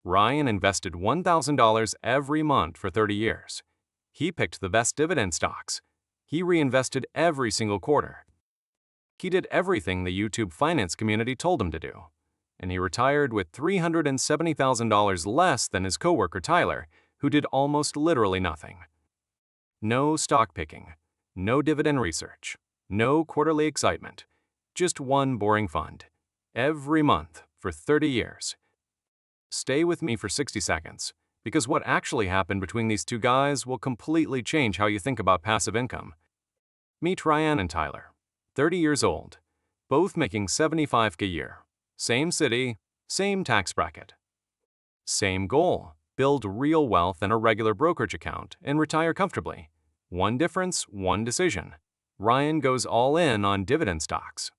Ryan invested $1,000 every month for 30 years. He picked the best dividend stocks. He reinvested every single quarter. He did everything the YouTube finance community told him to do. And he retired with $370,000 less than his coworker Tyler, who did almost literally nothing. No stock picking, no dividend research, no quarterly excitement, just one boring fund, every month for 30 years. Stay with me for 60 seconds, because what actually happened between these two guys will completely change how you think about passive income. Meet Ryan and Tyler, 30 years old, both making $75K a year. Same city, same tax bracket. Same goal, build real wealth in a regular brokerage account and retire comfortably. One difference, one decision. Ryan goes all in on dividend stocks.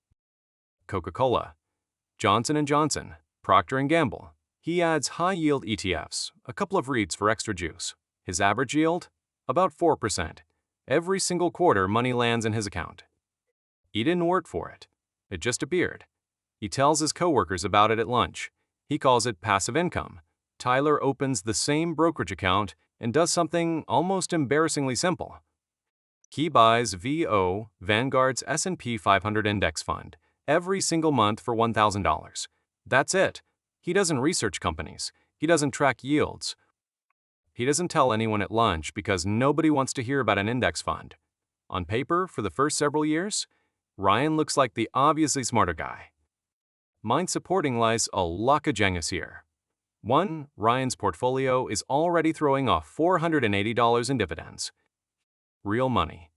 Coca-Cola, Johnson & Johnson, Procter & Gamble. He adds high-yield ETFs, a couple of REITs for extra juice. His average yield? About 4%. Every single quarter, money lands in his account. He didn't work for it. It just appeared. He tells his coworkers about it at lunch. He calls it passive income. Tyler opens the same brokerage account and does something almost embarrassingly simple. He buys VO, Vanguard's S&P 500 index fund, every single month for $1,000. That's it. He doesn't research companies. He doesn't track yields. He doesn't tell anyone at lunch because nobody wants to hear about an index fund. On paper, for the first several years, Ryan looks like the obviously smarter guy. Mind supporting lies a lot of genius here. 1. Ryan's portfolio is already throwing off $480 in dividends. Real money.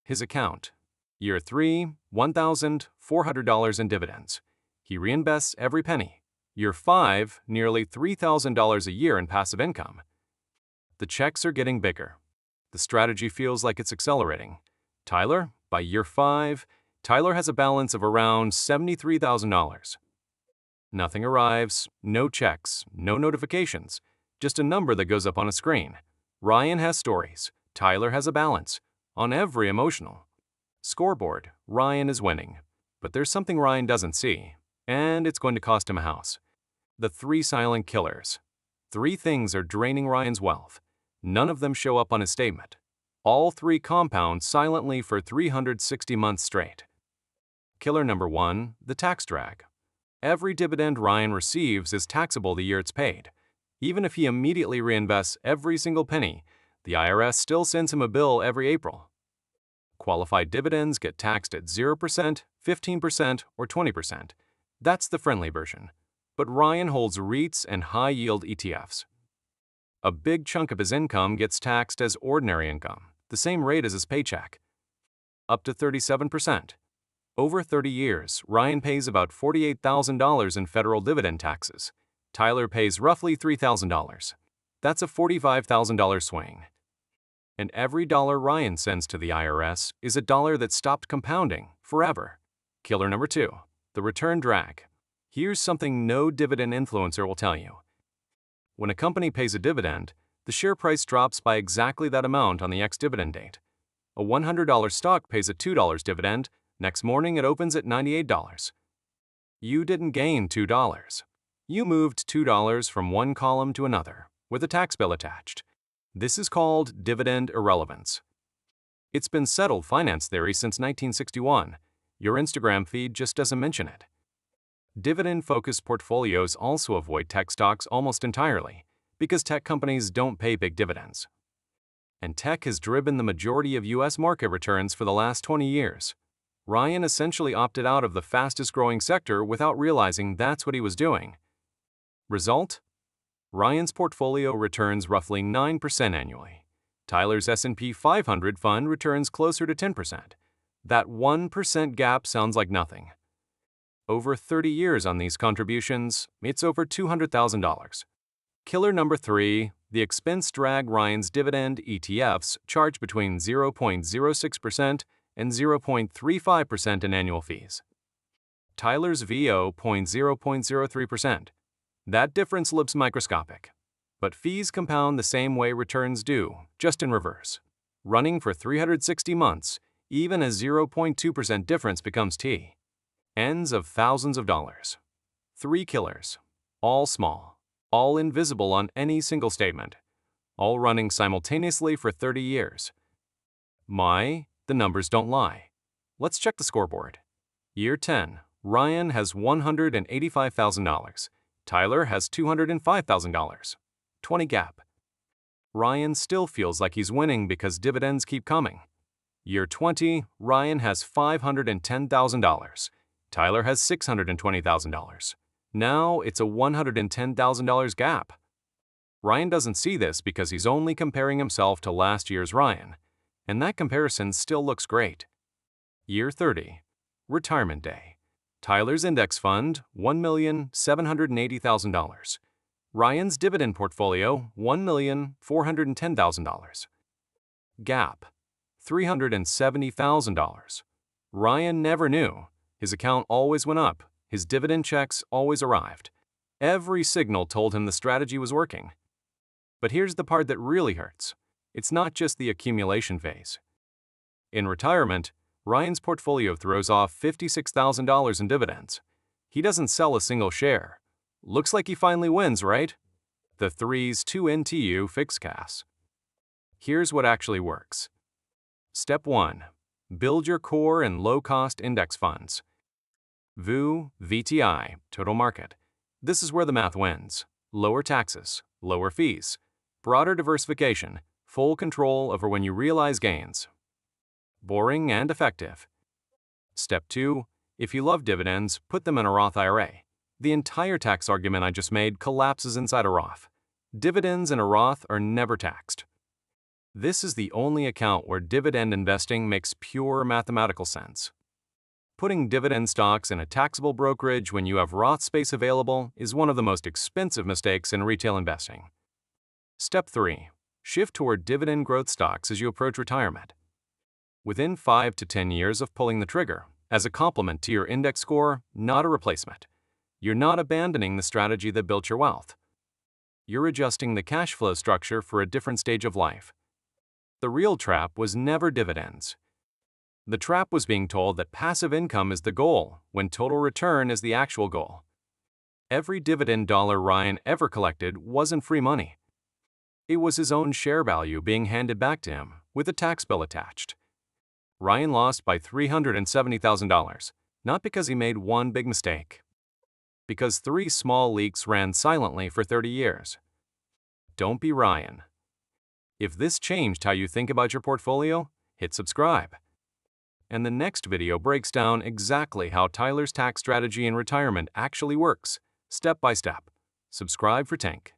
His account. Year 3, $1,400 in dividends. He reinvests every penny. Year 5, nearly $3,000 a year in passive income. The checks are getting bigger. The strategy feels like it's accelerating. Tyler, by year 5, Tyler has a balance of around $73,000. Nothing arrives, no checks, no notifications, just a number that goes up on a screen. Ryan has stories. Tyler has a balance. On every emotional scoreboard, Ryan is winning. But there's something Ryan doesn't see, and it's going to cost him a house. The 3 silent killers. 3 things are draining Ryan's wealth. None of them show up on his statement. All 3 compound silently for 360 months straight. Killer number 1, the tax drag. Every dividend Ryan receives is taxable the year it's paid. Even if he immediately reinvests every single penny, the IRS still sends him a bill every April. Qualified dividends get taxed at 0%, 15%, or 20%. That's the friendly version. But Ryan holds REITs and high-yield ETFs. A big chunk of his income gets taxed as ordinary income, the same rate as his paycheck. Up to 37%. Over 30 years, Ryan pays about $48,000 in federal dividend taxes. Tyler pays roughly $3,000. That's a $45,000 swing. And every dollar Ryan sends to the IRS is a dollar that stopped compounding forever. Killer number 2, the return drag. Here's something no dividend influencer will tell you. When a company pays a dividend, the share price drops by exactly that amount on the ex-dividend date. A $100 stock pays a $2 dividend. Next morning, it opens at $98. You didn't gain $2. You moved $2 from one column to another, with a tax bill attached. This is called dividend irrelevance. It's been settled finance theory since 1961. Your Instagram feed just doesn't mention it. Dividend-focused portfolios also avoid tech stocks almost entirely, because tech companies don't pay big dividends. And tech has driven the majority of U.S. market returns for the last 20 years. Ryan essentially opted out of the fastest-growing sector without realizing that's what he was doing. Result? Ryan's portfolio returns roughly 9% annually. Tyler's S&P 500 fund returns closer to 10%. That 1% gap sounds like nothing. Over 30 years on these contributions, it's over $200,000. Killer number 3, the expense drag. Ryan's dividend ETFs charge between 0.06% and 0.35% in annual fees. Tyler's VO 0.03%. That difference looks microscopic. But fees compound the same way returns do, just in reverse. Running for 360 months, even a 0.2% difference becomes tea. Ends of thousands of dollars. 3 killers. All small. all invisible on any single statement, all running simultaneously for 30 years. The numbers don't lie. Let's check the scoreboard. Year 10, Ryan has $185,000. Tyler has $205,000. 20 gap. Ryan still feels like he's winning because dividends keep coming. Year 20, Ryan has $510,000. Tyler has $620,000. Now it's a $110,000 gap. Ryan doesn't see this because he's only comparing himself to last year's Ryan, and that comparison still looks great. Year 30, retirement day. Tyler's index fund, $1,780,000. Ryan's dividend portfolio, $1,410,000. Gap, $370,000. Ryan never knew. His account always went up. His dividend checks always arrived. Every signal told him the strategy was working. But here's the part that really hurts. It's not just the accumulation phase. In retirement, Ryan's portfolio throws off $56,000 in dividends. He doesn't sell a single share. Looks like he finally wins, right? The 3's 2NTU fixed cash. Here's what actually works. Step 1. Build your core and low-cost index funds. VTI, total market. This is where the math wins. Lower taxes, lower fees, broader diversification, full control over when you realize gains. Boring and effective. Step 2. If you love dividends, put them in a Roth IRA. The entire tax argument I just made collapses inside a Roth. Dividends in a Roth are never taxed. This is the only account where dividend investing makes pure mathematical sense. Putting dividend stocks in a taxable brokerage when you have Roth space available is one of the most expensive mistakes in retail investing. Step 3. Shift toward dividend growth stocks as you approach retirement. Within 5 to 10 years of pulling the trigger, as a complement to your index score, not a replacement. You're not abandoning the strategy that built your wealth. You're adjusting the cash flow structure for a different stage of life. The real trap was never dividends. The trap was being told that passive income is the goal when total return is the actual goal. Every dividend dollar Ryan ever collected wasn't free money. It was his own share value being handed back to him with a tax bill attached. Ryan lost by $370,000, not because he made one big mistake, because 3 small leaks ran silently for 30 years. Don't be Ryan. If this changed how you think about your portfolio, hit subscribe. And the next video breaks down exactly how Tyler's tax strategy in retirement actually works, step by step. Subscribe for Tank.